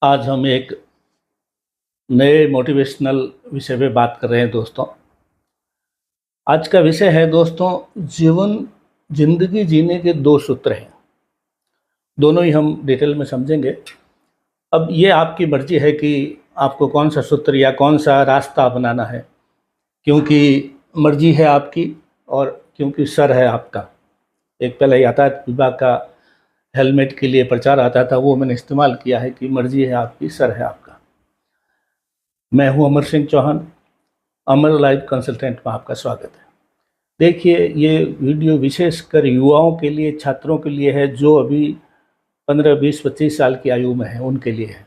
आज हम एक नए मोटिवेशनल विषय पे बात कर रहे हैं दोस्तों। आज का विषय है दोस्तों, ज़िंदगी जीने के 2 सूत्र हैं। दोनों ही हम डिटेल में समझेंगे। अब ये आपकी मर्ज़ी है कि आपको कौन-सा सूत्र या कौन-सा रास्ता अपनाना है, क्योंकि मर्ज़ी है आपकी और क्योंकि सर है आपका। एक पहले यातायात विभाग का हेलमेट के लिए प्रचार आता था, वो मैंने इस्तेमाल किया है कि मर्ज़ी है आपकी, सर है आपका। मैं हूँ अमर सिंह चौहान, अमर लाइफ कंसल्टेंट में आपका स्वागत है। देखिए, ये वीडियो विशेषकर युवाओं के लिए, छात्रों के लिए है जो अभी 15, 20, 25 साल की आयु में है, उनके लिए है।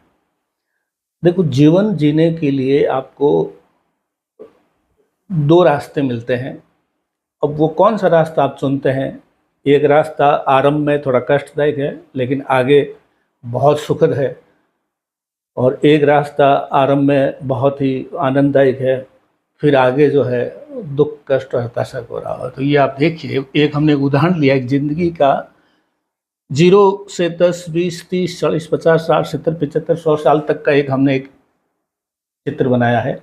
देखो, जीवन जीने के लिए आपको 2 रास्ते मिलते हैं। अब वो कौन-सा रास्ता आप चुनते हैं? एक रास्ता आरंभ में थोड़ा कष्टदायक है, लेकिन आगे बहुत सुखद है, और एक रास्ता आरंभ में बहुत ही आनंददायक है, फिर आगे जो है दुख, कष्ट और हताशा हो रहा हो। तो ये आप देखिए, एक हमने उदाहरण लिया एक ज़िंदगी का, 0 से 10, 20, 30, 40, 50, 60, 70, 75, 100 साल तक का एक हमने एक चित्र बनाया है।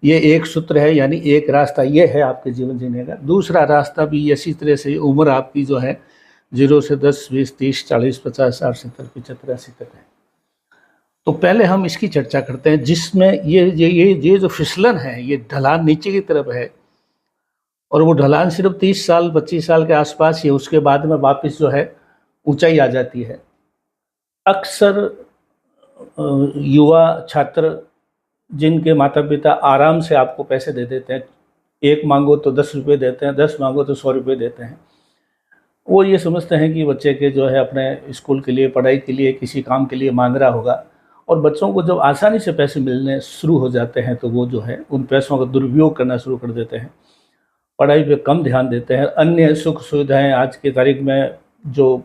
ये एक सूत्र है, यानी एक रास्ता ये है आपके जीवन जीने का। दूसरा रास्ता भी इसी तरह से, उम्र आपकी जो है 0 से 10, 20, 30, 40, 50, 60, 70, 75, 80 तक है। तो पहले हम इसकी चर्चा करते हैं, जिसमें ये जो फिसलन है, ये ढलान नीचे की तरफ है, और वो ढलान सिर्फ 30 साल 25 साल के आसपास ही, उसके बाद में वापस जो है ऊंचाई आ जाती है। अक्सर युवा छात्र जिनके माता पिता आराम से आपको पैसे दे देते हैं, 1 मांगो तो 10 रुपये देते हैं, 10 मांगो तो 100 रुपये देते हैं, वो ये समझते हैं कि बच्चे के जो है अपने स्कूल के लिए, पढ़ाई के लिए, किसी काम के लिए मांग रहा होगा। और बच्चों को जब आसानी से पैसे मिलने शुरू हो जाते हैं तो वो जो है उन पैसों का दुरुपयोग करना शुरू कर देते हैं, पढ़ाई पे कम ध्यान देते हैं। अन्य सुख सुविधाएं आज की तारीख में जो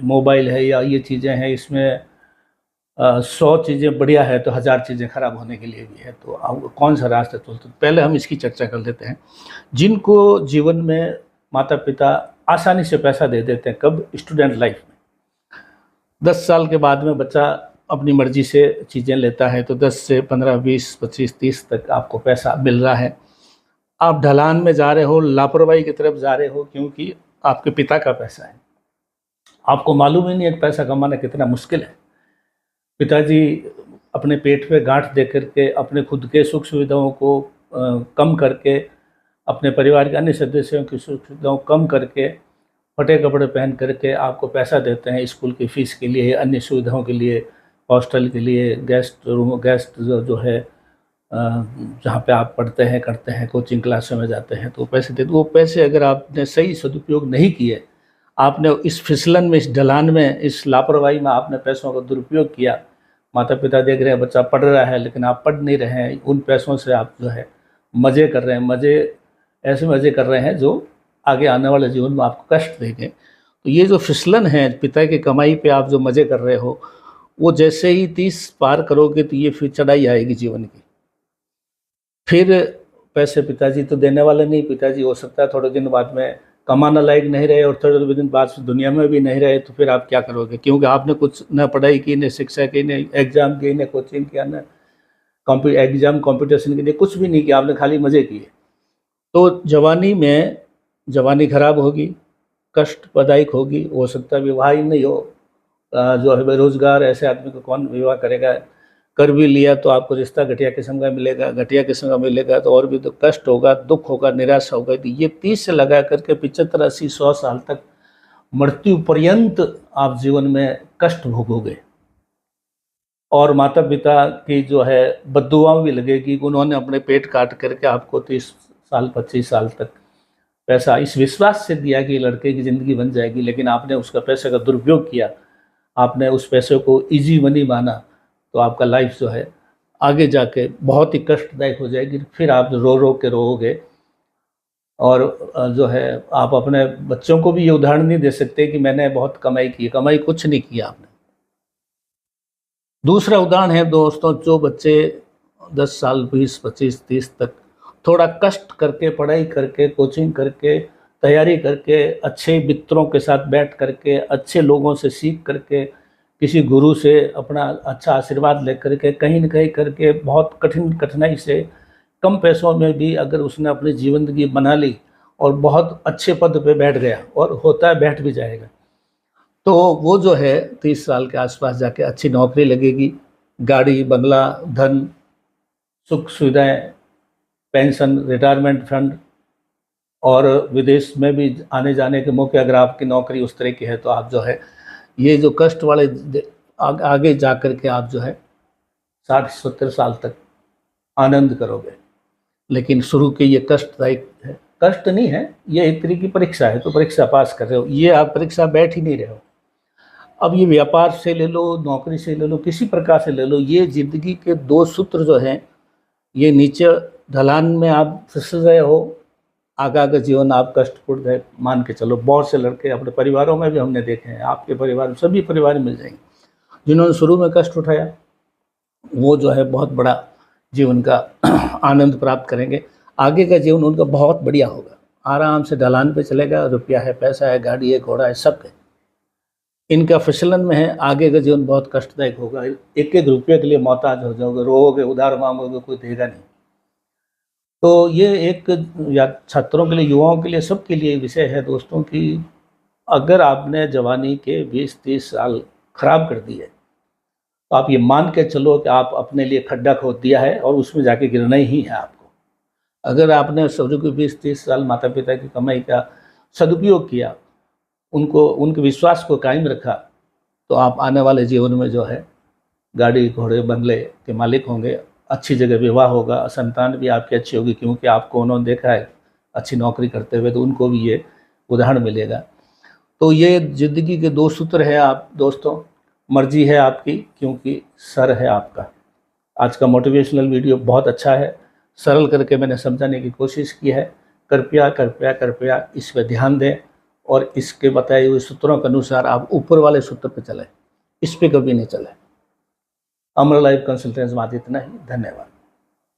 मोबाइल है या ये चीज़ें हैं, इसमें 100 चीज़ें बढ़िया है तो 1000 चीज़ें खराब होने के लिए भी है। तो अब कौन सा रास्ता चलते, पहले हम इसकी चर्चा कर लेते हैं। जिनको जीवन में माता पिता आसानी से पैसा दे देते हैं, कब? स्टूडेंट लाइफ में। 10 साल के बाद में बच्चा अपनी मर्जी से चीज़ें लेता है, तो 10 से 15, 20, 25, 30 तक आपको पैसा मिल रहा है। आप ढलान में जा रहे हो, लापरवाही की तरफ जा रहे हो, क्योंकि आपके पिता का पैसा है। आपको मालूम ही नहीं है पैसा कमाना कितना मुश्किल है। पिताजी अपने पेट पे गांठ दे करके, अपने खुद के सुख सुविधाओं को कम करके, अपने परिवार के अन्य सदस्यों की सुख सुविधाओं कम करके, फटे कपड़े पहन करके आपको पैसा देते हैं स्कूल की फ़ीस के लिए, अन्य सुविधाओं के लिए, हॉस्टल के लिए, गेस्ट जो है जहाँ पे आप पढ़ते हैं, करते हैं, कोचिंग क्लासों में जाते हैं, तो पैसे देते। वो पैसे अगर आपने सही सदुपयोग नहीं किए, आपने इस फिसलन में, इस ढलान में, इस लापरवाही में आपने पैसों का दुरुपयोग किया, माता पिता देख रहे हैं बच्चा पढ़ रहा है लेकिन आप पढ़ नहीं रहे हैं, उन पैसों से आप जो है मज़े कर रहे हैं, ऐसे मज़े कर रहे हैं जो आगे आने वाले जीवन में आपको कष्ट देंगे। तो ये जो फिसलन है, पिता की कमाई पे आप जो मज़े कर रहे हो, वो जैसे ही 30 पार करोगे तो ये फिर चढ़ाई आएगी जीवन की। फिर पैसे पिताजी तो देने वाले नहीं, पिताजी हो सकता है थोड़े दिन बाद में कमाना लायक नहीं रहे, और थोड़े दिन बाद दुनिया में भी नहीं रहे, तो फिर आप क्या करोगे? क्योंकि आपने कुछ न पढ़ाई की, न शिक्षा की, न एग्ज़ाम की, न कोचिंग किया, न एग्ज़ाम कॉम्पिटिशन के लिए कुछ भी नहीं किया, आपने खाली मज़े किए। तो जवानी खराब होगी, कष्टप्रदायक होगी, हो सकता है विवाह ही नहीं हो। जो है बेरोज़गार ऐसे आदमी को कौन विवाह करेगा? कर भी लिया तो आपको रिश्ता घटिया किस्म का मिलेगा, घटिया किस्म का मिलेगा तो और भी तो कष्ट होगा, दुख होगा, निराशा होगा। तो ये 30 से लगा करके 75, 80, 100 साल तक, मृत्यु पर्यंत आप जीवन में कष्ट भोगोगे। और माता पिता की जो है बद्दुआ भी लगेगी, उन्होंने अपने पेट काट करके आपको 30 साल 25 साल तक पैसा इस विश्वास से दिया कि लड़के की ज़िंदगी बन जाएगी, लेकिन आपने उसका पैसे का दुरुपयोग किया, आपने उस पैसे को इजी मनी माना, तो आपका लाइफ जो है आगे जाके बहुत ही कष्टदायक हो जाएगी। फिर आप रो रो के रोओगे, और जो है आप अपने बच्चों को भी ये उदाहरण नहीं दे सकते कि मैंने बहुत कमाई की। कमाई कुछ नहीं किया आपने। दूसरा उदाहरण है दोस्तों, जो बच्चे 10 साल 20, 25, 30 तक थोड़ा कष्ट करके, पढ़ाई करके, कोचिंग करके, तैयारी करके, अच्छे मित्रों के साथ बैठ करके, अच्छे लोगों से सीख करके, किसी गुरु से अपना अच्छा आशीर्वाद लेकर के कहीं न कहीं करके बहुत कठिनाई से कम पैसों में भी अगर उसने अपनी ज़िंदगी बना ली और बहुत अच्छे पद पे बैठ गया, और होता है बैठ भी जाएगा, तो वो जो है 30 साल के आसपास जाके अच्छी नौकरी लगेगी, गाड़ी, बंगला, धन, सुख सुविधाएँ, पेंशन, रिटायरमेंट फंड और विदेश में भी आने जाने के मौके, अगर आपकी नौकरी उस तरह की है तो आप जो है ये जो कष्ट वाले आगे जा कर के आप जो है 60-70 साल तक आनंद करोगे। लेकिन शुरू के ये कष्टदायक है, कष्ट नहीं है, ये एक तरह की परीक्षा है, तो परीक्षा पास कर रहे हो, ये आप परीक्षा बैठ ही नहीं रहे हो। अब ये व्यापार से ले लो, नौकरी से ले लो, किसी प्रकार से ले लो, ये ज़िंदगी के 2 सूत्र जो हैं, ये नीचे ढलान में आप फिसल रहे हो, आगा का जीवन आप कष्टपूर्ण है, मान के चलो। बहुत से लड़के अपने परिवारों में भी हमने देखे हैं, आपके परिवार में, सभी परिवार में मिल जाएंगे, जिन्होंने शुरू में कष्ट उठाया वो जो है बहुत बड़ा जीवन का आनंद प्राप्त करेंगे। आगे का जीवन उनका बहुत बढ़िया होगा, आराम से ढलान पे चलेगा, रुपया है, पैसा है, गाड़ी है, घोड़ा है, सब है। इनका फिसलन में है, आगे का जीवन बहुत कष्टदायक होगा। एक एक रुपये के लिए मोहताज हो जाओगे, रोओगे, उधार मांगोगे, कोई देगा नहीं। तो ये एक या छात्रों के लिए, युवाओं के लिए, सबके लिए विषय है दोस्तों कि अगर आपने जवानी के 20-30 साल खराब कर दिए तो आप ये मान के चलो कि आप अपने लिए खड्डा खोद दिया है और उसमें जाके गिरना ही है आपको। अगर आपने शुरू के 20-30 साल माता पिता की कमाई का सदुपयोग किया, उनको, उनके विश्वास को कायम रखा, तो आप आने वाले जीवन में जो है गाड़ी, घोड़े, बंगले के मालिक होंगे, अच्छी जगह विवाह होगा, संतान भी आपकी अच्छी होगी, क्योंकि आपको उन्होंने देखा है अच्छी नौकरी करते हुए, तो उनको भी ये उदाहरण मिलेगा। तो ये ज़िंदगी के 2 सूत्र हैं आप दोस्तों, मर्जी है आपकी क्योंकि सर है आपका। आज का मोटिवेशनल वीडियो बहुत अच्छा है, सरल करके मैंने समझाने की कोशिश की है। कृपया कृपया कृपया इस पर ध्यान दें और इसके बताए हुए सूत्रों के अनुसार आप ऊपर वाले सूत्र पर चलें, इस पर कभी नहीं चलें। अमर लाइफ कंसल्टेंसी में इतना ही, धन्यवाद।